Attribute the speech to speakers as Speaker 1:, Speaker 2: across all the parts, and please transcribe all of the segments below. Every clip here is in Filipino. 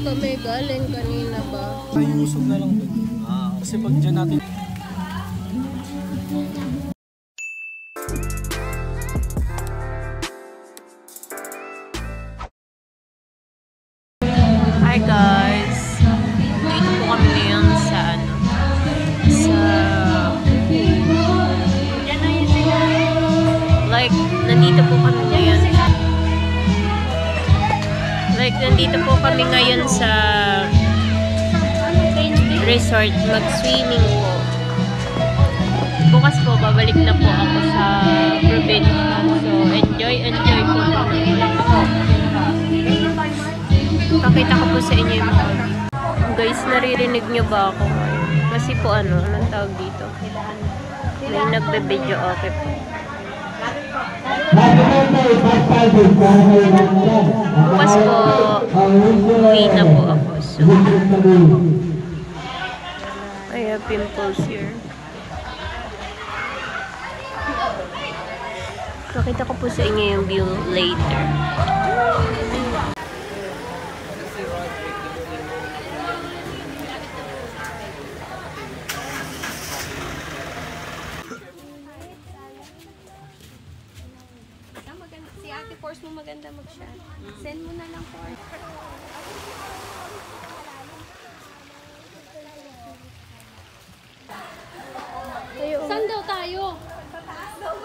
Speaker 1: kami galing kanina ba?
Speaker 2: Ay, usog na lang dun. Kasi pag dyan natin...
Speaker 1: Hi guys! Dito po kami ngayon sa nandito po kami ngayon sa resort, mag-swimming po. Bukas po, babalik na po ako sa probinsya. So, enjoy po. Pakita ko po sa inyo yung mga. Guys, naririnig nyo ba ako? Kasi po anong tawag dito? May nagbe-video, okay po. Bukas po, uwi na po ako. So, I have pimples here. Pakita ko po sa inyo yung view later.
Speaker 3: Si Ate Force mo maganda mag-shot. Send mo na lang, Force. Saan daw tayo? Sa taas daw.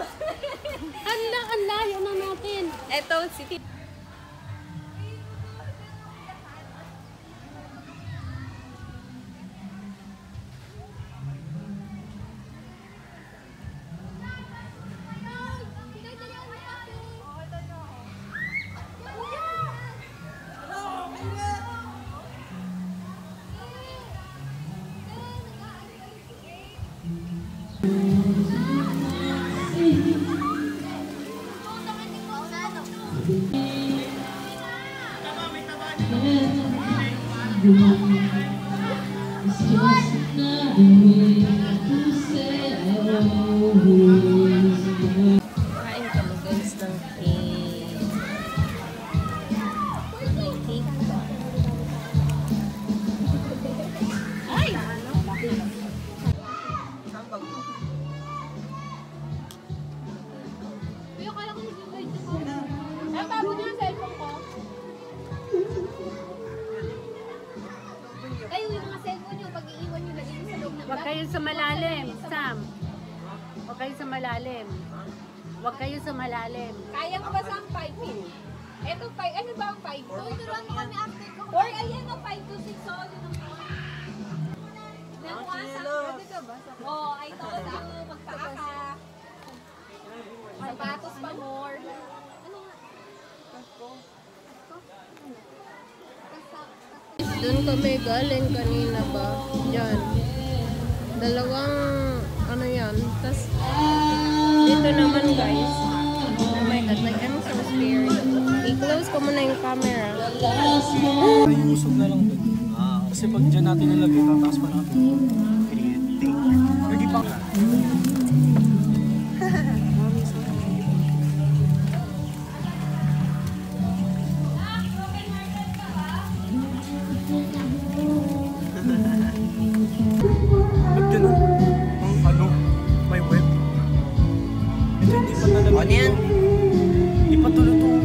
Speaker 3: Ang layo na natin. Eto, city.
Speaker 1: Kain kami guys ng cake. Cake ba? Ay!
Speaker 3: Pero kala ko yung guys ko. Ay, tabo niya ang cellphone ko. Kayo yung mga cellphone nyo, pag-iiwan nyo lagi sa loob ng bag.
Speaker 4: Huwag kayo sa malalim, Sam. Huwag kayo sa malalim. Huwag kayo sa malalim.
Speaker 3: Kaya mo ba sa 5 feet? Ito, ano ba ang 5 to? Turuan mo kami after ko. Or ayan o, 5 to 6 o. Oo, ay ito ko sa ako, magpaaka. Sapatos pa more. Ano nga?
Speaker 1: Doon kami galing kanina ba? Diyan. Dalawang ano yan. Tapos dito naman guys. Oh my god, like I'm so scared. I-close ko muna yung camera.
Speaker 2: Ay, usog na lang dun. Kasi pag dyan natin nilagay, tataas pa natin. Lagi pa. May web. Ito hindi pa nalagay. Ano yan? Hindi pa tulo-tulo.